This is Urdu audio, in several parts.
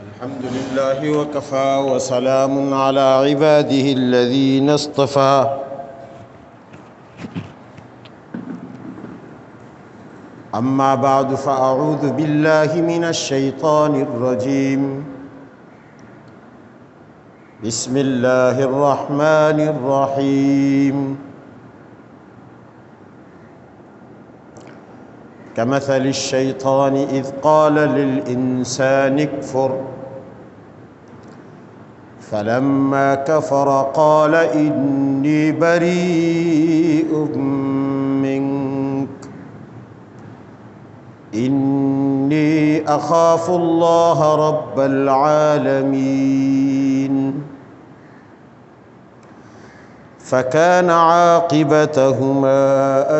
الحمد لله وكفى وسلام على عباده الذين اصطفى أما بعد فأعوذ بالله من الشيطان الرجيم بسم الله الرحمن الرحيم كمثل الشيطان إذ قال للإنسان اكفر فلما كفر قال إني بريء منك إني أخاف الله رب العالمين فكان عاقبتهما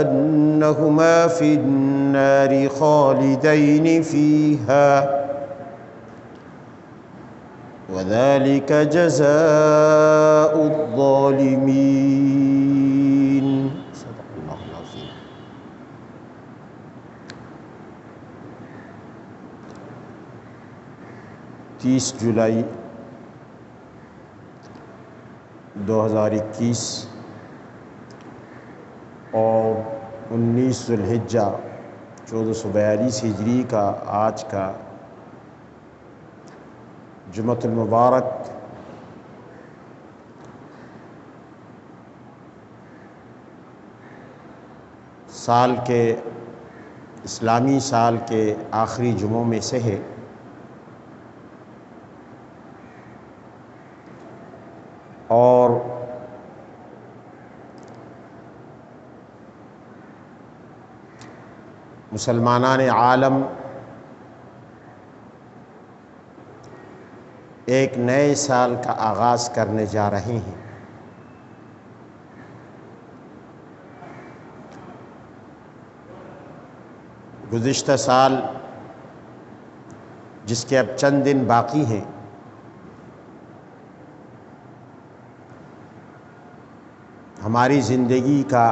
أنهما في النار خالدين فيها وذلك جزاء الظالمين صدق الله العظيم۔ 30 جولائی 2021 اور 19 ذو الحجہ 1442 ہجری کا آج کا جمعۃ المبارک سال کے اسلامی سال کے آخری جمعوں میں سے ہے۔ اور مسلمانان عالم ایک نئے سال کا آغاز کرنے جا رہے ہیں۔ گزشتہ سال جس کے اب چند دن باقی ہیں، ہماری زندگی کا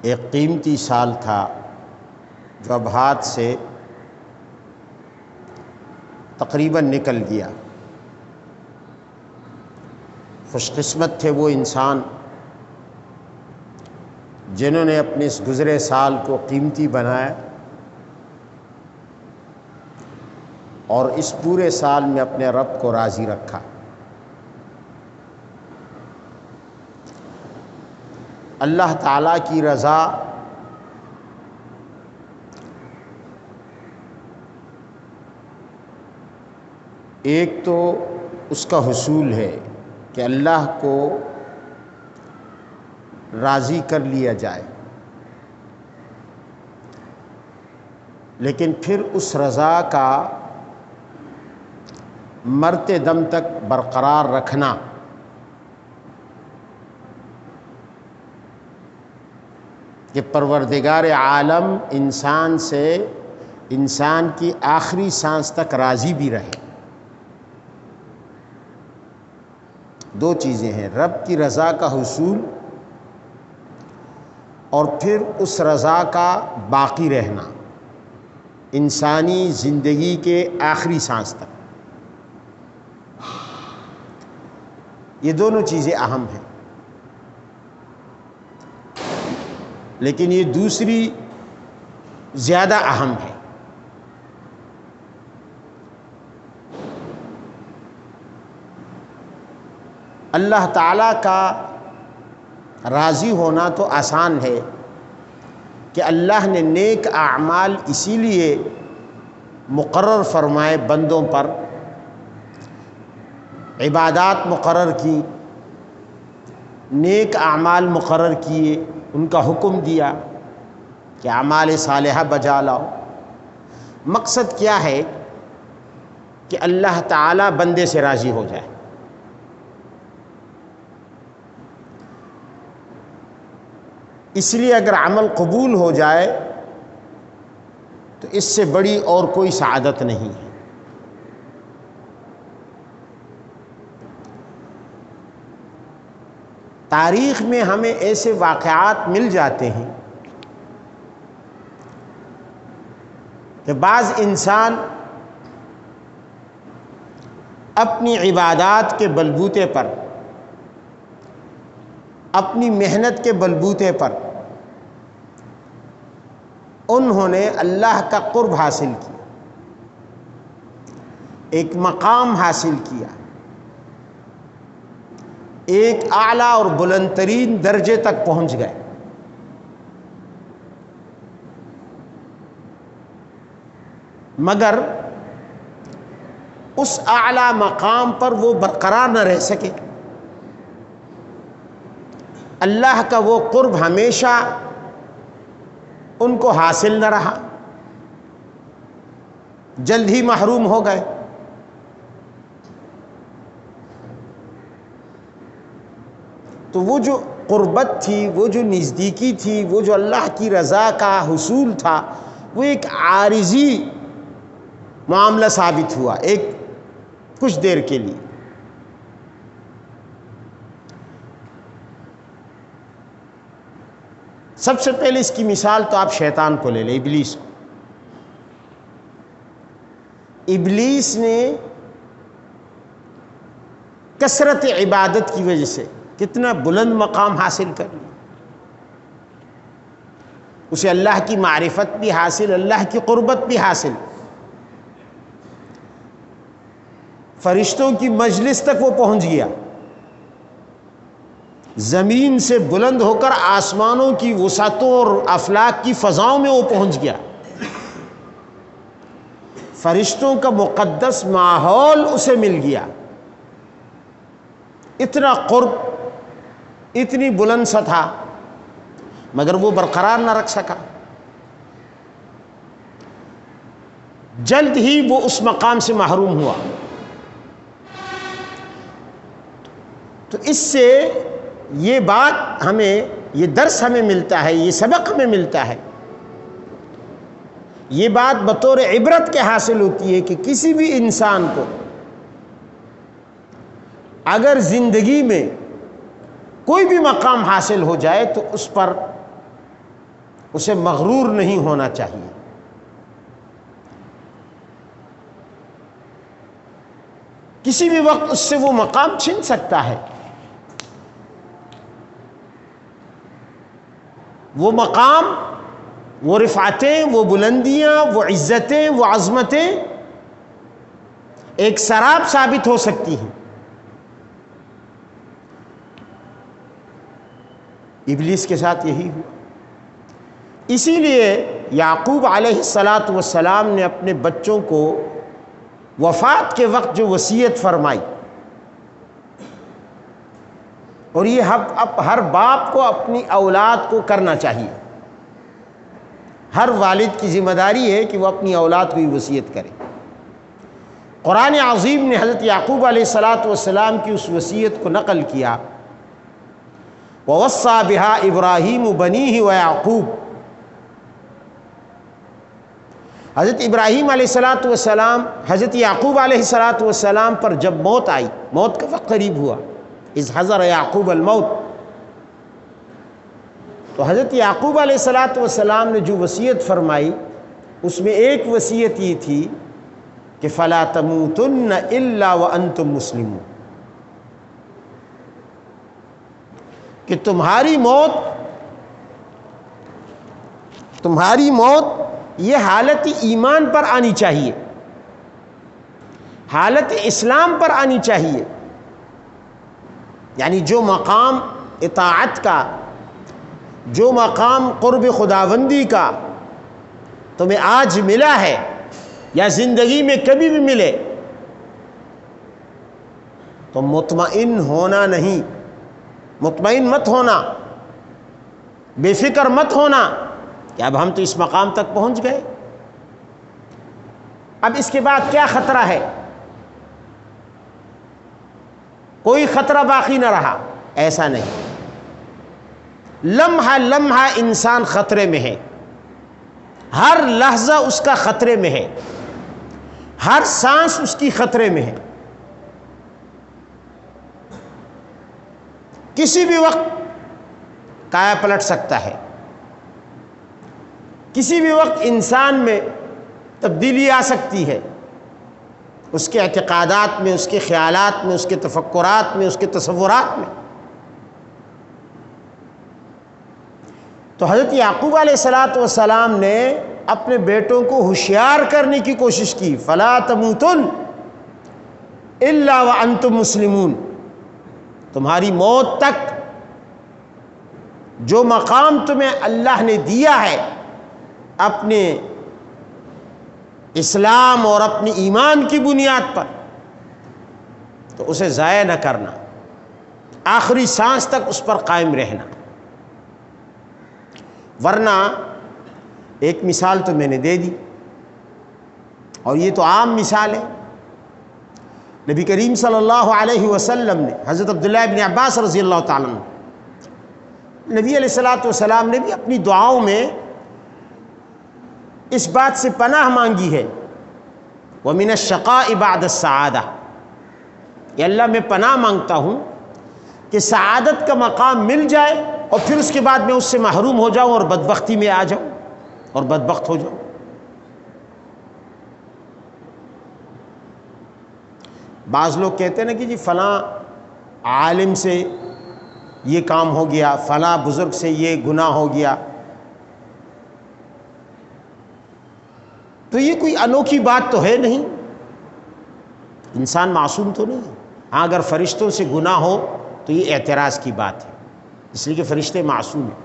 ایک قیمتی سال تھا جو اب ہاتھ سے تقریباً نکل گیا۔ خوش قسمت تھے وہ انسان جنہوں نے اپنے اس گزرے سال کو قیمتی بنایا اور اس پورے سال میں اپنے رب کو راضی رکھا۔ اللہ تعالیٰ کی رضا ایک تو اس کا حصول ہے کہ اللہ کو راضی کر لیا جائے، لیکن پھر اس رضا کا مرتے دم تک برقرار رکھنا، کہ پروردگار عالم انسان سے انسان کی آخری سانس تک راضی بھی رہے۔ دو چیزیں ہیں، رب کی رضا کا حصول اور پھر اس رضا کا باقی رہنا انسانی زندگی کے آخری سانس تک۔ یہ دونوں چیزیں اہم ہیں، لیکن یہ دوسری زیادہ اہم ہے۔ اللہ تعالیٰ کا راضی ہونا تو آسان ہے کہ اللہ نے نیک اعمال اسی لیے مقرر فرمائے، بندوں پر عبادات مقرر کی، نیک اعمال مقرر کیے، ان کا حکم دیا کہ اعمال صالحہ بجا لاؤ۔ مقصد کیا ہے؟ کہ اللہ تعالیٰ بندے سے راضی ہو جائے۔ اس لیے اگر عمل قبول ہو جائے تو اس سے بڑی اور کوئی سعادت نہیں ہے۔ تاریخ میں ہمیں ایسے واقعات مل جاتے ہیں کہ بعض انسان اپنی عبادات کے بلبوتے پر، اپنی محنت کے بلبوتے پر انہوں نے اللہ کا قرب حاصل کیا، ایک مقام حاصل کیا، ایک اعلیٰ اور بلند ترین درجے تک پہنچ گئے، مگر اس اعلیٰ مقام پر وہ برقرار نہ رہ سکے۔ اللہ کا وہ قرب ہمیشہ ان کو حاصل نہ رہا، جلد ہی محروم ہو گئے۔ تو وہ جو قربت تھی، وہ جو نزدیکی تھی، وہ جو اللہ کی رضا کا حصول تھا، وہ ایک عارضی معاملہ ثابت ہوا، ایک کچھ دیر کے لیے۔ سب سے پہلے اس کی مثال تو آپ شیطان کو لے لیں، ابلیس کو۔ ابلیس نے کثرت عبادت کی وجہ سے کتنا بلند مقام حاصل کر لیا، اسے اللہ کی معرفت بھی حاصل، اللہ کی قربت بھی حاصل، فرشتوں کی مجلس تک وہ پہنچ گیا، زمین سے بلند ہو کر آسمانوں کی وسعتوں اور افلاک کی فضاؤں میں وہ پہنچ گیا، فرشتوں کا مقدس ماحول اسے مل گیا، اتنا قرب، اتنی بلند سطح، مگر وہ برقرار نہ رکھ سکا، جلد ہی وہ اس مقام سے محروم ہوا۔ تو اس سے یہ بات ہمیں، یہ درس ہمیں ملتا ہے، یہ سبق ہمیں ملتا ہے، یہ بات بطور عبرت کے حاصل ہوتی ہے کہ کسی بھی انسان کو اگر زندگی میں کوئی بھی مقام حاصل ہو جائے تو اس پر اسے مغرور نہیں ہونا چاہیے۔ کسی بھی وقت اس سے وہ مقام چھن سکتا ہے، وہ مقام، وہ رفعتیں، وہ بلندیاں، وہ عزتیں، وہ عظمتیں ایک سراب ثابت ہو سکتی ہیں۔ ابلیس کے ساتھ یہی ہوا، اسی لیے یعقوب علیہ السلام نے اپنے بچوں کو وفات کے وقت جو وصیت فرمائی، اور یہ اب ہر باپ کو اپنی اولاد کو کرنا چاہیے، ہر والد کی ذمہ داری ہے کہ وہ اپنی اولاد کو یہ وصیت کرے۔ قرآن عظیم نے حضرت یعقوب علیہ السلام کی اس وصیت کو نقل کیا، وَوَصَّى بِهَا إِبْرَاهِيمُ بَنِيهِ وَيَعْقُوب۔ حضرت ابراہیم علیہ السلام، حضرت یعقوب علیہ السلام پر جب موت آئی، موت کا وقت قریب ہوا، اذ حضر یعقوب الموت، تو حضرت یعقوب علیہ السلام نے جو وصیت فرمائی اس میں ایک وصیت یہ تھی کہ فَلَا تَمُوتُنَّ إِلَّا وَأَنْتُمْ مُسْلِمُونَ، کہ تمہاری موت یہ حالت ایمان پر آنی چاہیے، حالت اسلام پر آنی چاہیے، یعنی جو مقام اطاعت کا، جو مقام قرب خداوندی کا تمہیں آج ملا ہے یا زندگی میں کبھی بھی ملے، تو مطمئن ہونا نہیں، مطمئن مت ہونا، بے فکر مت ہونا کہ اب ہم تو اس مقام تک پہنچ گئے، اب اس کے بعد کیا خطرہ ہے، کوئی خطرہ باقی نہ رہا، ایسا نہیں، لمحہ لمحہ انسان خطرے میں ہے، ہر لحظہ اس کا خطرے میں ہے، ہر سانس اس کی خطرے میں ہے، کسی بھی وقت کایا پلٹ سکتا ہے، کسی بھی وقت انسان میں تبدیلی آ سکتی ہے اس کے اعتقادات میں، اس کے خیالات میں، اس کے تفکرات میں، اس کے تصورات میں۔ تو حضرت یعقوب علیہ السلام نے اپنے بیٹوں کو ہوشیار کرنے کی کوشش کی، فلا تموتن الا وانتم مسلمون، تمہاری موت تک جو مقام تمہیں اللہ نے دیا ہے اپنے اسلام اور اپنی ایمان کی بنیاد پر، تو اسے ضائع نہ کرنا، آخری سانس تک اس پر قائم رہنا۔ ورنہ ایک مثال تو میں نے دے دی، اور یہ تو عام مثال ہے۔ نبی کریم صلی اللہ علیہ وسلم نے، حضرت عبداللہ ابن عباس رضی اللہ تعالیٰ عنہ، نبی علیہ السلام نے بھی اپنی دعاؤں میں اس بات سے پناہ مانگی ہے، وَمِنَ الشَّقَاءِ بَعْدَ السَّعَادَةِ، کہ اللہ میں پناہ مانگتا ہوں کہ سعادت کا مقام مل جائے اور پھر اس کے بعد میں اس سے محروم ہو جاؤں اور بدبختی میں آ جاؤں اور بدبخت ہو جاؤں۔ بعض لوگ کہتے ہیں نا کہ جی فلاں عالم سے یہ کام ہو گیا، فلاں بزرگ سے یہ گناہ ہو گیا، تو یہ کوئی انوکھی بات تو ہے نہیں، انسان معصوم تو نہیں ہے۔ ہاں اگر فرشتوں سے گناہ ہو تو یہ اعتراض کی بات ہے، اس لیے کہ فرشتے معصوم ہیں،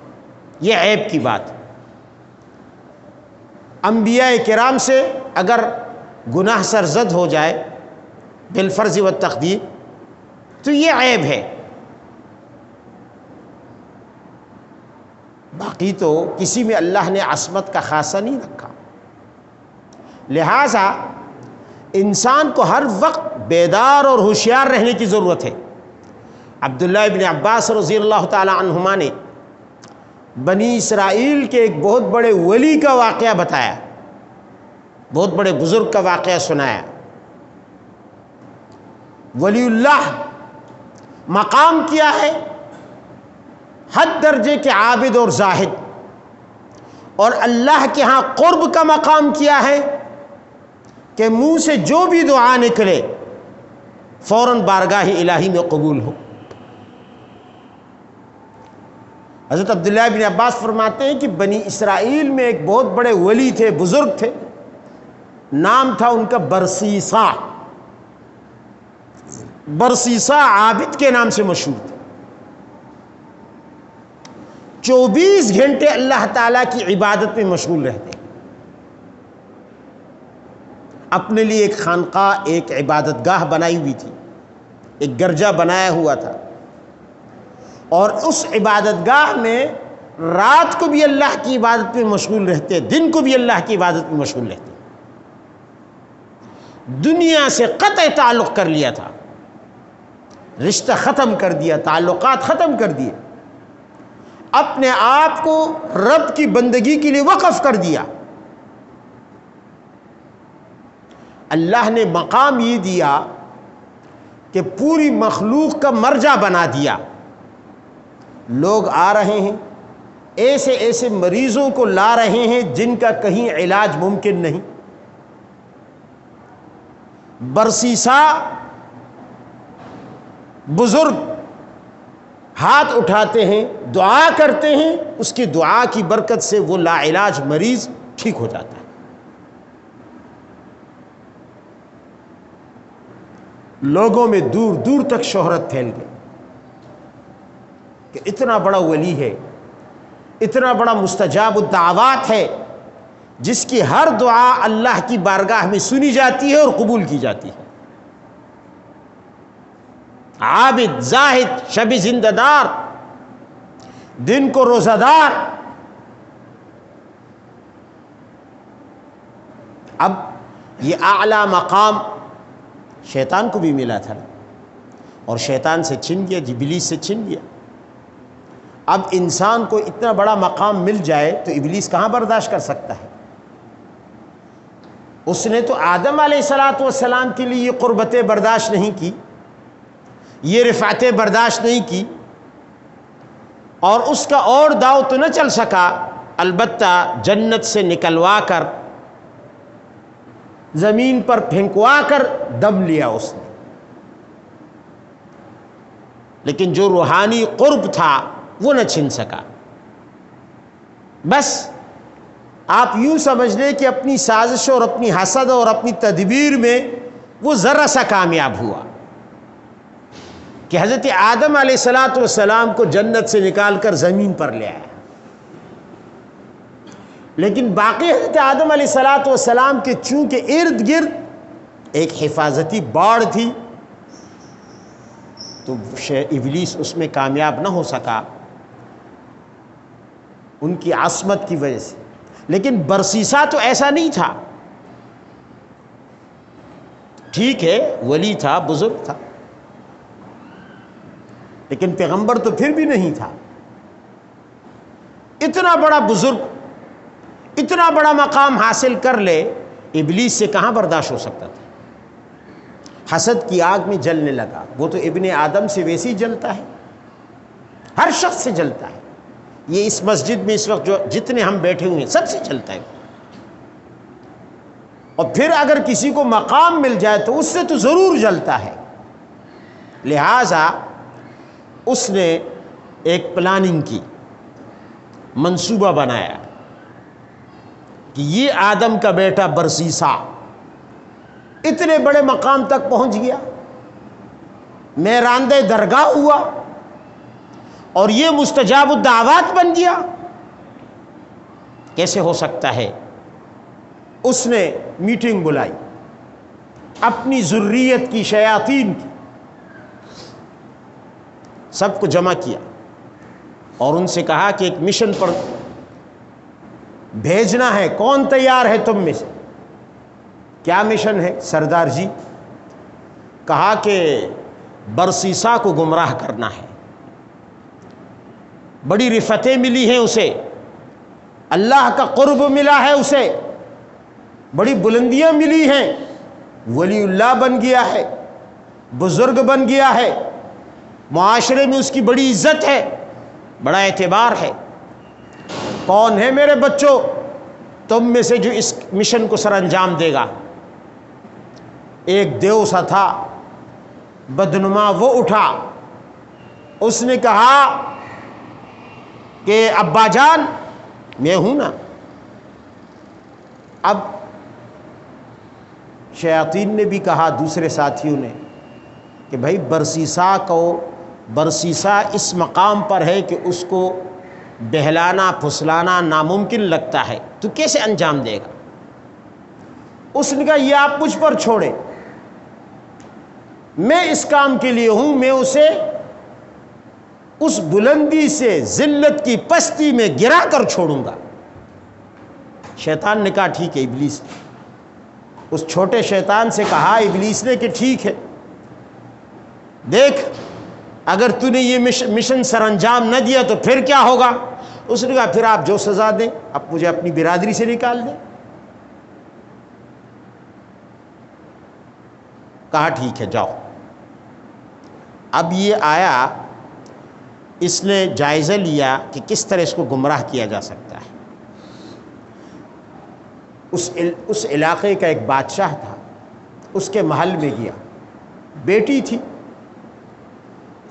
یہ عیب کی بات ہے۔ انبیاء کرام سے اگر گناہ سرزد ہو جائے بالفرض والتقدیر تو یہ عیب ہے، باقی تو کسی میں اللہ نے عصمت کا خاصہ نہیں رکھا۔ لہٰذا انسان کو ہر وقت بیدار اور ہوشیار رہنے کی ضرورت ہے۔ عبداللہ ابن عباس رضی اللہ تعالی عنہما نے بنی اسرائیل کے ایک بہت بڑے ولی کا واقعہ بتایا، بہت بڑے بزرگ کا واقعہ سنایا۔ ولی اللہ مقام کیا ہے؟ حد درجے کے عابد اور زاہد، اور اللہ کے ہاں قرب کا مقام کیا ہے کہ منہ سے جو بھی دعا نکلے فوراً بارگاہ الہی میں قبول ہو۔ حضرت عبداللہ بن عباس فرماتے ہیں کہ بنی اسرائیل میں ایک بہت بڑے ولی تھے، بزرگ تھے، نام تھا ان کا برسیسا۔ برسیسا عابد کے نام سے مشہور تھے، 24 گھنٹے اللہ تعالیٰ کی عبادت میں مشغول رہتے، اپنے لیے ایک خانقاہ، ایک عبادت گاہ بنائی ہوئی تھی، ایک گرجا بنایا ہوا تھا، اور اس عبادت گاہ میں رات کو بھی اللہ کی عبادت میں مشغول رہتے، دن کو بھی اللہ کی عبادت میں مشغول رہتے، دنیا سے قطع تعلق کر لیا تھا، رشتہ ختم کر دیا، تعلقات ختم کر دیے، اپنے آپ کو رب کی بندگی کے لیے وقف کر دیا۔ اللہ نے مقام یہ دیا کہ پوری مخلوق کا مرجع بنا دیا، لوگ آ رہے ہیں، ایسے ایسے مریضوں کو لا رہے ہیں جن کا کہیں علاج ممکن نہیں۔ برسیسا بزرگ ہاتھ اٹھاتے ہیں، دعا کرتے ہیں، اس کی دعا کی برکت سے وہ لا علاج مریض ٹھیک ہو جاتا ہے۔ لوگوں میں دور دور تک شہرت پھیل گئی کہ اتنا بڑا ولی ہے، اتنا بڑا مستجاب الدعوات ہے، جس کی ہر دعا اللہ کی بارگاہ میں سنی جاتی ہے اور قبول کی جاتی ہے۔ عابد، زاہد، شب زندہ دار، دن کو روزہ دار۔ اب یہ اعلیٰ مقام شیطان کو بھی ملا تھا، اور شیطان سے چھن گیا، ابلیس سے چھن گیا۔ اب انسان کو اتنا بڑا مقام مل جائے تو ابلیس کہاں برداشت کر سکتا ہے؟ اس نے تو آدم علیہ السلام کے لیے یہ قربتیں برداشت نہیں کی، یہ رفعتیں برداشت نہیں کی، اور اس کا اور داؤ تو نہ چل سکا، البتہ جنت سے نکلوا کر زمین پر پھینکوا کر دم لیا اس نے، لیکن جو روحانی قرب تھا وہ نہ چھن سکا۔ بس آپ یوں سمجھ لیں کہ اپنی سازش اور اپنی حسد اور اپنی تدبیر میں وہ ذرا سا کامیاب ہوا کہ حضرت آدم علیہ السلام کو جنت سے نکال کر زمین پر لے آیا، لیکن باقی حضرت آدم علیہ السلام کے چونکہ ارد گرد ایک حفاظتی باڑ تھی تو ابلیس اس میں کامیاب نہ ہو سکا ان کی عصمت کی وجہ سے۔ لیکن برسیسا تو ایسا نہیں تھا، ٹھیک ہے ولی تھا، بزرگ تھا، لیکن پیغمبر تو پھر بھی نہیں تھا۔ اتنا بڑا بزرگ اتنا بڑا مقام حاصل کر لے، ابلیس سے کہاں برداشت ہو سکتا تھا؟ حسد کی آگ میں جلنے لگا۔ وہ تو ابن آدم سے ویسے ہی جلتا ہے، ہر شخص سے جلتا ہے۔ یہ اس مسجد میں اس وقت جو جتنے ہم بیٹھے ہوئے ہیں سب سے جلتا ہے، اور پھر اگر کسی کو مقام مل جائے تو اس سے تو ضرور جلتا ہے۔ لہٰذا اس نے ایک پلاننگ کی، منصوبہ بنایا کہ یہ آدم کا بیٹا برسیسا اتنے بڑے مقام تک پہنچ گیا، میراندے درگاہ ہوا اور یہ مستجاب الدعوات بن گیا، کیسے ہو سکتا ہے؟ اس نے میٹنگ بلائی اپنی ذریت کی، شیاطین کی، سب کو جمع کیا اور ان سے کہا کہ ایک مشن پر بھیجنا ہے، کون تیار ہے تم میں سے؟ کیا مشن ہے سردار جی؟ کہا کہ برسیسا کو گمراہ کرنا ہے، بڑی رفتیں ملی ہیں اسے، اللہ کا قرب ملا ہے اسے، بڑی بلندیاں ملی ہیں، ولی اللہ بن گیا ہے، بزرگ بن گیا ہے، معاشرے میں اس کی بڑی عزت ہے، بڑا اعتبار ہے۔ کون ہے میرے بچوں تم میں سے جو اس مشن کو سر انجام دے گا؟ ایک دیو سا تھا بدنما، وہ اٹھا، اس نے کہا کہ ابا جان میں ہوں نا۔ اب شیاطین نے بھی کہا، دوسرے ساتھیوں نے، کہ بھائی برسیسا اس مقام پر ہے کہ اس کو بہلانا پھسلانا ناممکن لگتا ہے، تو کیسے انجام دے گا؟ اس نے کہا یہ آپ مجھ پر چھوڑیں، میں اس کام کے لیے ہوں، میں اسے اس بلندی سے ذلت کی پستی میں گرا کر چھوڑوں گا۔ شیطان نے کہا ٹھیک ہے۔ ابلیس نے اس چھوٹے شیطان سے کہا، ابلیس نے، کہ ٹھیک ہے، دیکھ اگر تو نے یہ مشن سر انجام نہ دیا تو پھر کیا ہوگا؟ اس نے کہا پھر آپ جو سزا دیں، اب مجھے اپنی برادری سے نکال دیں۔ کہا ٹھیک ہے جاؤ۔ اب یہ آیا، اس نے جائزہ لیا کہ کس طرح اس کو گمراہ کیا جا سکتا ہے۔ اس علاقے کا ایک بادشاہ تھا، اس کے محل میں گیا، بیٹی تھی،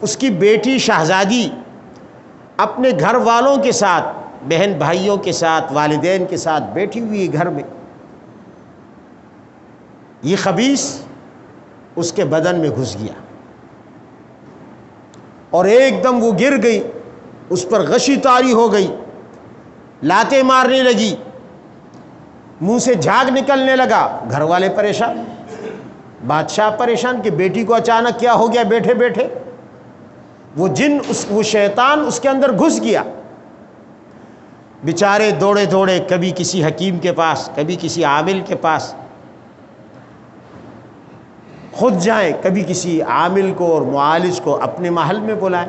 اس کی بیٹی شہزادی اپنے گھر والوں کے ساتھ، بہن بھائیوں کے ساتھ، والدین کے ساتھ بیٹھی ہوئی گھر میں، یہ خبیث اس کے بدن میں گھس گیا اور ایک دم وہ گر گئی، اس پر غشی طاری ہو گئی، لاتیں مارنے لگی، منہ سے جھاگ نکلنے لگا۔ گھر والے پریشان، بادشاہ پریشان کہ بیٹی کو اچانک کیا ہو گیا بیٹھے بیٹھے۔ وہ شیطان اس کے اندر گھس گیا۔ بیچارے دوڑے دوڑے کبھی کسی حکیم کے پاس، کبھی کسی عامل کے پاس، خود جائیں، کبھی کسی عامل کو اور معالج کو اپنے محل میں بلائیں۔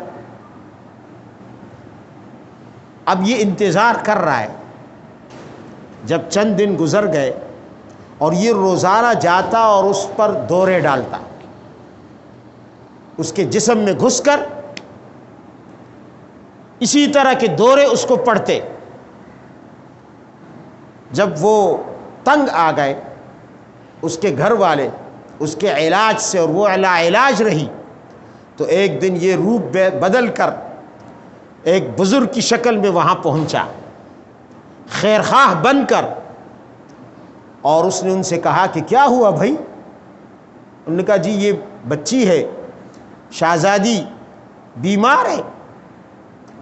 اب یہ انتظار کر رہا ہے۔ جب چند دن گزر گئے اور یہ روزانہ جاتا اور اس پر دورے ڈالتا، اس کے جسم میں گھس کر اسی طرح کے دورے اس کو پڑتے، جب وہ تنگ آ گئے اس کے گھر والے اس کے علاج سے اور وہ علاج رہی، تو ایک دن یہ روپ بدل کر ایک بزرگ کی شکل میں وہاں پہنچا، خیرخواہ بن کر، اور اس نے ان سے کہا کہ کیا ہوا بھائی؟ انہوں نے کہا جی یہ بچی ہے شہزادی بیمار ہے۔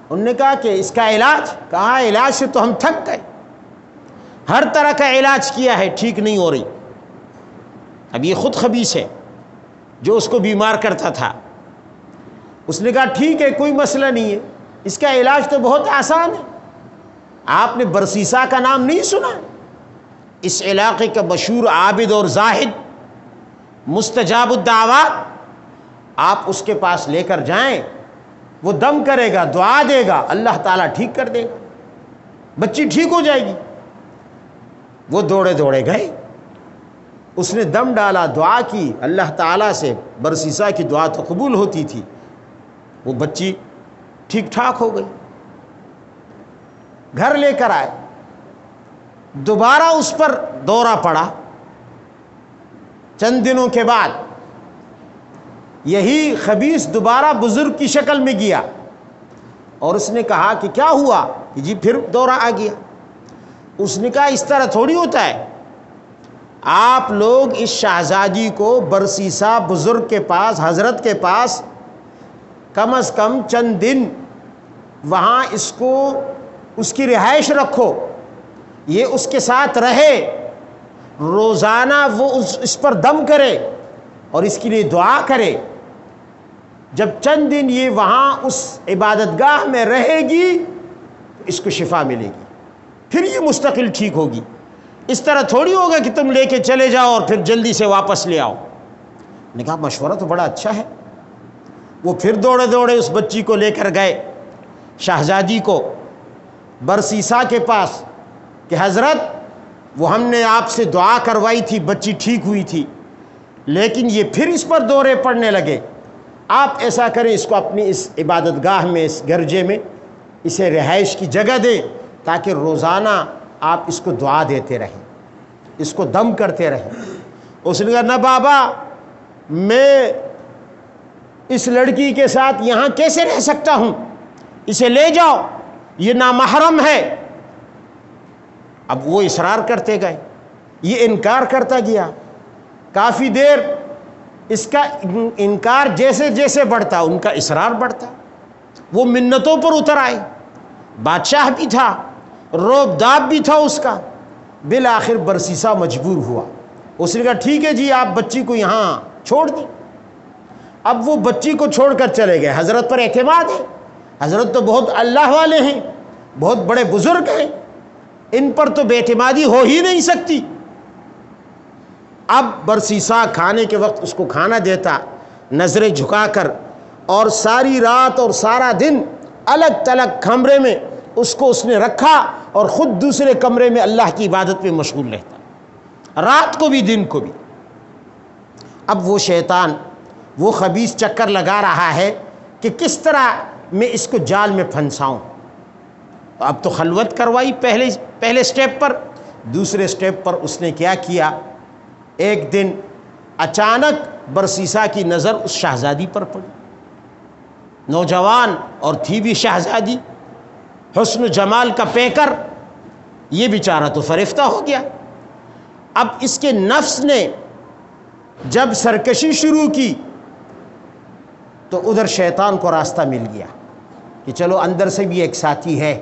انہوں نے کہا کہ اس کا علاج؟ کہا علاج سے تو ہم تھک گئے، ہر طرح کا علاج کیا ہے، ٹھیک نہیں ہو رہی۔ اب یہ خود خبیث ہے جو اس کو بیمار کرتا تھا۔ اس نے کہا ٹھیک ہے کوئی مسئلہ نہیں ہے، اس کا علاج تو بہت آسان ہے۔ آپ نے برسیسا کا نام نہیں سنا؟ اس علاقے کا مشہور عابد اور زاہد، مستجاب الدعوات، آپ اس کے پاس لے کر جائیں، وہ دم کرے گا، دعا دے گا، اللہ تعالیٰ ٹھیک کر دے گا، بچی ٹھیک ہو جائے گی۔ وہ دوڑے دوڑے گئے، اس نے دم ڈالا، دعا کی اللہ تعالیٰ سے، برسیسا کی دعا تو قبول ہوتی تھی، وہ بچی ٹھیک ٹھاک ہو گئی۔ گھر لے کر آئے، دوبارہ اس پر دورہ پڑا۔ چند دنوں کے بعد یہی خبیث دوبارہ بزرگ کی شکل میں گیا، اور اس نے کہا کہ کیا ہوا؟ کہ جی پھر دورہ آ گیا۔ اس نے کہا اس طرح تھوڑی ہوتا ہے، آپ لوگ اس شہزادی کو برسیسا بزرگ کے پاس، حضرت کے پاس کم از کم چند دن وہاں اس کو اس کی رہائش رکھو، یہ اس کے ساتھ رہے، روزانہ وہ اس پر دم کرے اور اس کے لیے دعا کرے۔ جب چند دن یہ وہاں اس عبادت گاہ میں رہے گی تو اس کو شفا ملے گی، پھر یہ مستقل ٹھیک ہوگی۔ اس طرح تھوڑی ہوگا کہ تم لے کے چلے جاؤ اور پھر جلدی سے واپس لے آؤ۔ نے کہا مشورہ تو بڑا اچھا ہے۔ وہ پھر دوڑے دوڑے اس بچی کو لے کر گئے شہزادی کو برسیسا کے پاس کہ حضرت وہ ہم نے آپ سے دعا کروائی تھی، بچی ٹھیک ہوئی تھی، لیکن یہ پھر اس پر دورے پڑنے لگے۔ آپ ایسا کریں، اس کو اپنی اس عبادت گاہ میں، اس گرجے میں اسے رہائش کی جگہ دیں، تاکہ روزانہ آپ اس کو دعا دیتے رہیں، اس کو دم کرتے رہیں۔ اس نے کہا نہ بابا، میں اس لڑکی کے ساتھ یہاں کیسے رہ سکتا ہوں، اسے لے جاؤ، یہ نامحرم ہے۔ اب وہ اصرار کرتے گئے، یہ انکار کرتا گیا، کافی دیر اس کا انکار جیسے جیسے بڑھتا ان کا اصرار بڑھتا، وہ منتوں پر اتر آئے، بادشاہ بھی تھا، روب داب بھی تھا اس کا۔ بالآخر برسیسا مجبور ہوا، اس نے کہا ٹھیک ہے جی آپ بچی کو یہاں چھوڑ دیں۔ اب وہ بچی کو چھوڑ کر چلے گئے، حضرت پر اعتماد ہے، حضرت تو بہت اللہ والے ہیں، بہت بڑے بزرگ ہیں، ان پر تو بے اعتمادی ہو ہی نہیں سکتی۔ اب برسیسا کھانے کے وقت اس کو کھانا دیتا نظریں جھکا کر، اور ساری رات اور سارا دن الگ تلگ کمرے میں اس کو اس نے رکھا، اور خود دوسرے کمرے میں اللہ کی عبادت میں مشغول رہتا، رات کو بھی دن کو بھی۔ اب وہ شیطان، وہ خبیث چکر لگا رہا ہے کہ کس طرح میں اس کو جال میں پھنساؤں۔ اب تو خلوت کروائی پہلے سٹیپ پر، دوسرے سٹیپ پر اس نے کیا کیا، ایک دن اچانک برسیسا کی نظر اس شہزادی پر پڑی، نوجوان اور تھی بھی شہزادی، حسن و جمال کا پیکر، یہ بیچارہ تو فریفتہ ہو گیا۔ اب اس کے نفس نے جب سرکشی شروع کی تو ادھر شیطان کو راستہ مل گیا کہ چلو اندر سے بھی ایک ساتھی ہے،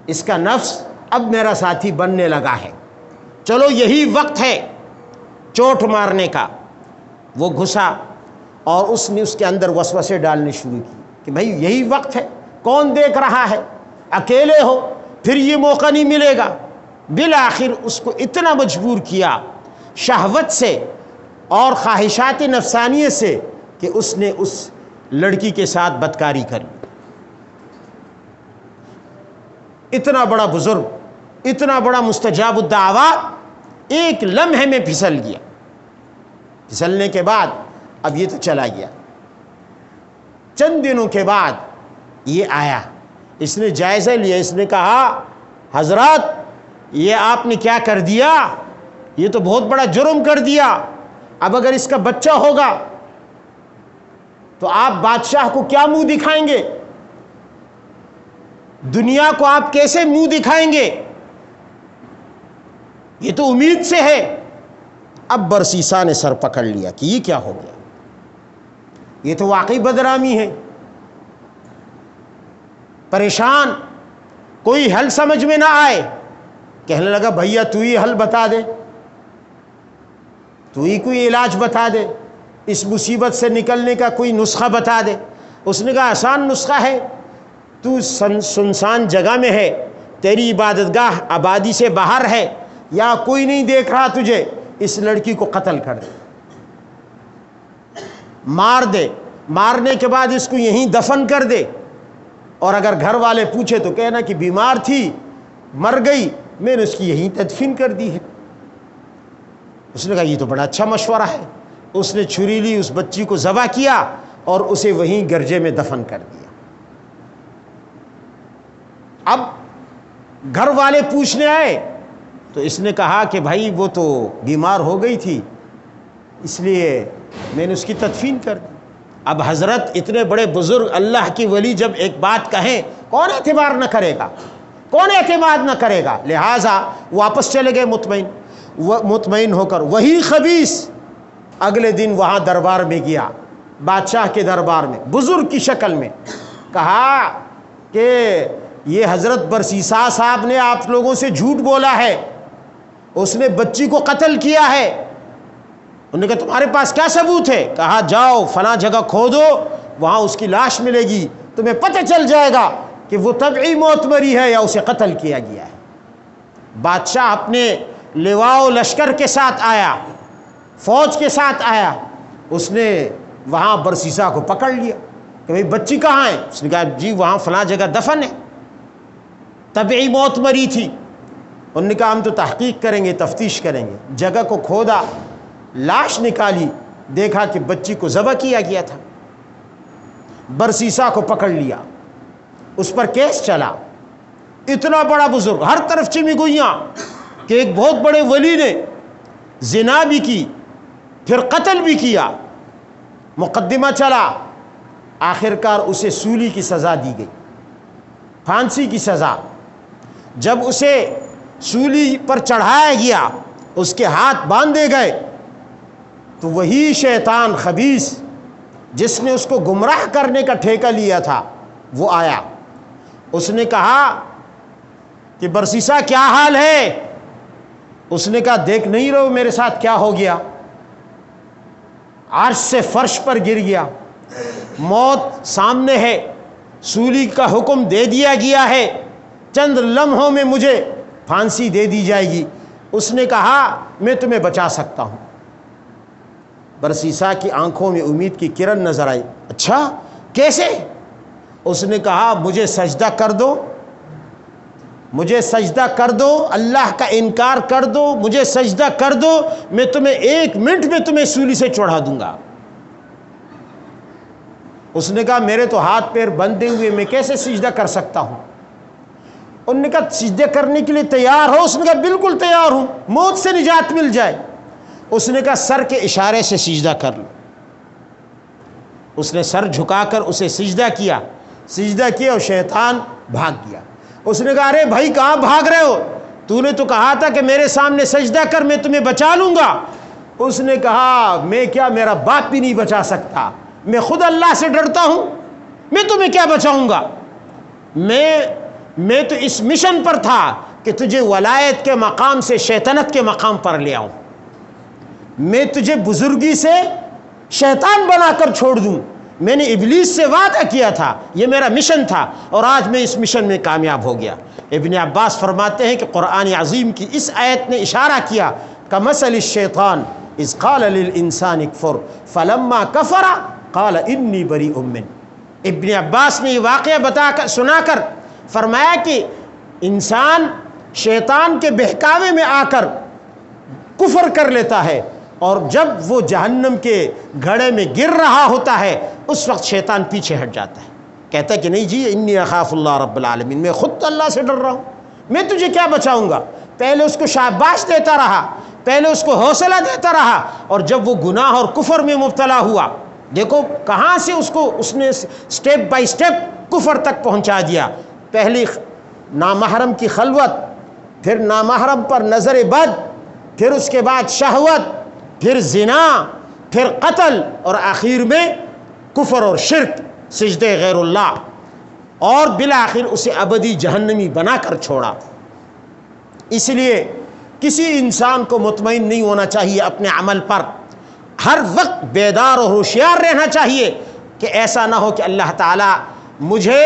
اس کا نفس اب میرا ساتھی بننے لگا ہے، چلو یہی وقت ہے چوٹ مارنے کا۔ وہ گھسا اور اس نے اس کے اندر وسوسے ڈالنے شروع کی کہ بھائی یہی وقت ہے، کون دیکھ رہا ہے، اکیلے ہو، پھر یہ موقع نہیں ملے گا۔ بالآخر اس کو اتنا مجبور کیا شہوت سے اور خواہشات نفسانیہ سے کہ اس نے اس لڑکی کے ساتھ بدکاری کر لی۔ اتنا بڑا بزرگ، اتنا بڑا مستجاب الدعوات ایک لمحے میں پھسل گیا۔ پھسلنے کے بعد اب یہ تو چلا گیا۔ چند دنوں کے بعد یہ آیا، اس نے جائزہ لیا، اس نے کہا حضرات یہ آپ نے کیا کر دیا، یہ تو بہت بڑا جرم کر دیا، اب اگر اس کا بچہ ہوگا تو آپ بادشاہ کو کیا منہ دکھائیں گے؟ دنیا کو آپ کیسے منہ دکھائیں گے؟ یہ تو امید سے ہے۔ اب برسیسا نے سر پکڑ لیا کہ یہ کیا ہو گیا، یہ تو واقعی بدنامی ہے۔ پریشان، کوئی حل سمجھ میں نہ آئے، کہنے لگا بھیا تو ہی حل بتا دے، تو ہی کوئی علاج بتا دے، اس مصیبت سے نکلنے کا کوئی نسخہ بتا دے۔ اس نے کہا آسان نسخہ ہے، تو سنسان جگہ میں ہے، تیری عبادت گاہ آبادی سے باہر ہے، یا کوئی نہیں دیکھ رہا تجھے، اس لڑکی کو قتل کر دے، مار دے، مارنے کے بعد اس کو یہیں دفن کر دے، اور اگر گھر والے پوچھے تو کہنا کہ بیمار تھی، مر گئی، میں نے اس کی یہیں تدفین کر دی ہے۔ اس نے کہا یہ تو بڑا اچھا مشورہ ہے۔ اس نے چھری لی، اس بچی کو ذبح کیا اور اسے وہیں گرجے میں دفن کر دیا۔ اب گھر والے پوچھنے آئے تو اس نے کہا کہ بھائی وہ تو بیمار ہو گئی تھی، اس لیے میں نے اس کی تدفین کر دی۔ اب حضرت اتنے بڑے بزرگ اللہ کی ولی جب ایک بات کہیں، کون اعتبار نہ کرے گا، کون اعتماد نہ کرے گا؟ لہٰذا واپس چلے گئے مطمئن ہو کر۔ وہی خبیث اگلے دن وہاں دربار میں گیا، بادشاہ کے دربار میں، بزرگ کی شکل میں، کہا کہ یہ حضرت برسیسا صاحب نے آپ لوگوں سے جھوٹ بولا ہے، اس نے بچی کو قتل کیا ہے۔ انہوں نے کہا تمہارے پاس کیا ثبوت ہے؟ کہا جاؤ فلاں جگہ کھودو، وہاں اس کی لاش ملے گی، تمہیں پتہ چل جائے گا کہ وہ طبعی موت مری ہے یا اسے قتل کیا گیا ہے۔ بادشاہ اپنے لواء و لشکر کے ساتھ آیا، فوج کے ساتھ آیا، اس نے وہاں برسیسا کو پکڑ لیا کہ بھئی بچی کہاں ہے؟ اس نے کہا جی وہاں فلاں جگہ دفن ہے، طبعی موت مری تھی۔ انہوں نے کہا ہم تو تحقیق کریں گے، تفتیش کریں گے۔ جگہ کو کھودا، لاش نکالی، دیکھا کہ بچی کو ذبح کیا گیا تھا۔ برسیسا کو پکڑ لیا، اس پر کیس چلا۔ اتنا بڑا بزرگ، ہر طرف چمی گوئیاں کہ ایک بہت بڑے ولی نے زنا بھی کی، پھر قتل بھی کیا، مقدمہ چلا، آخرکار اسے سولی کی سزا دی گئی، پھانسی کی سزا۔ جب اسے سولی پر چڑھایا گیا، اس کے ہاتھ باندھے گئے، تو وہی شیطان خبیث جس نے اس کو گمراہ کرنے کا ٹھیکہ لیا تھا وہ آیا۔ اس نے کہا کہ برسیسا کیا حال ہے؟ اس نے کہا دیکھ نہیں رہو میرے ساتھ کیا ہو گیا؟ عرش سے فرش پر گر گیا، موت سامنے ہے، سولی کا حکم دے دیا گیا ہے، چند لمحوں میں مجھے پھانسی دے دی جائے گی۔ اس نے کہا میں تمہیں بچا سکتا ہوں۔ برسیسا کی آنکھوں میں امید کی کرن نظر آئی۔ اچھا کیسے؟ اس نے کہا مجھے سجدہ کر دو، مجھے سجدہ کر دو، اللہ کا انکار کر دو، مجھے سجدہ کر دو، میں تمہیں 1 منٹ میں تمہیں سولی سے چڑھا دوں گا۔ اس نے کہا میرے تو ہاتھ پیر بندھے ہوئے، میں کیسے سجدہ کر سکتا ہوں؟ انہوں نے کہا سجدہ کرنے کے لیے تیار ہو؟ اس نے کہا بالکل تیار ہوں، موت سے نجات مل جائے۔ اس نے کہا سر کے اشارے سے سجدہ کر لو۔ اس نے سر جھکا کر اسے سجدہ کیا اور شیطان بھاگ گیا۔ اس نے کہا ارے بھائی کہاں بھاگ رہے ہو؟ تو نے تو کہا تھا کہ میرے سامنے سجدہ کر، میں تمہیں بچا لوں گا۔ اس نے کہا میں کیا، میرا باپ بھی نہیں بچا سکتا، میں خود اللہ سے ڈرتا ہوں، میں تمہیں کیا بچاؤں گا؟ میں تو اس مشن پر تھا کہ تجھے ولایت کے مقام سے شیطنت کے مقام پر لے آؤں، میں تجھے بزرگی سے شیطان بنا کر چھوڑ دوں۔ میں نے ابلیس سے وعدہ کیا تھا، یہ میرا مشن تھا، اور آج میں اس مشن میں کامیاب ہو گیا۔ ابن عباس فرماتے ہیں کہ قرآن عظیم کی اس آیت نے اشارہ کیا کمثل الشیطان اذ قال للانسان اکفر فلما کفر قال انی بریء منہ۔ ابن عباس نے یہ واقعہ سنا کر فرمایا کہ انسان شیطان کے بہکاوے میں آ کر کفر کر لیتا ہے، اور جب وہ جہنم کے گھڑے میں گر رہا ہوتا ہے اس وقت شیطان پیچھے ہٹ جاتا ہے، کہتا ہے کہ نہیں جی انی اخاف اللہ رب العالمین، میں خود تو اللہ سے ڈر رہا ہوں، میں تجھے کیا بچاؤں گا۔ پہلے اس کو شاباش دیتا رہا پہلے اس کو حوصلہ دیتا رہا، اور جب وہ گناہ اور کفر میں مبتلا ہوا، دیکھو کہاں سے اس نے سٹیپ بائی سٹیپ کفر تک پہنچا دیا۔ پہلی نامحرم کی خلوت، پھر نامحرم پر نظر بد، پھر اس کے بعد شہوت، پھر زنا، پھر قتل، اور آخر میں کفر اور شرک، سجدے غیر اللہ، اور بالآخر اسے ابدی جہنمی بنا کر چھوڑا۔ اس لیے کسی انسان کو مطمئن نہیں ہونا چاہیے اپنے عمل پر، ہر وقت بیدار اور ہوشیار رہنا چاہیے کہ ایسا نہ ہو کہ اللہ تعالیٰ مجھے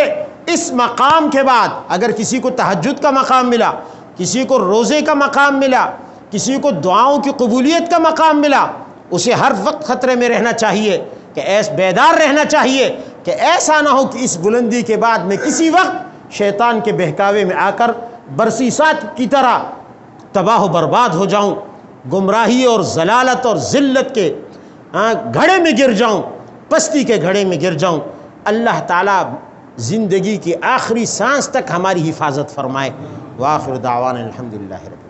اس مقام کے بعد، اگر کسی کو تہجد کا مقام ملا، کسی کو روزے کا مقام ملا، کسی کو دعاؤں کی قبولیت کا مقام ملا، اسے ہر وقت خطرے میں رہنا چاہیے کہ بیدار رہنا چاہیے کہ ایسا نہ ہو کہ اس بلندی کے بعد میں کسی وقت شیطان کے بہکاوے میں آ کر برسیسات کی طرح تباہ و برباد ہو جاؤں، گمراہی اور ضلالت اور ذلت کے گھڑے میں گر جاؤں، پستی کے گھڑے میں گر جاؤں۔ اللہ تعالیٰ زندگی کی آخری سانس تک ہماری حفاظت فرمائے۔ وآخر دعوانا الحمدللہ رب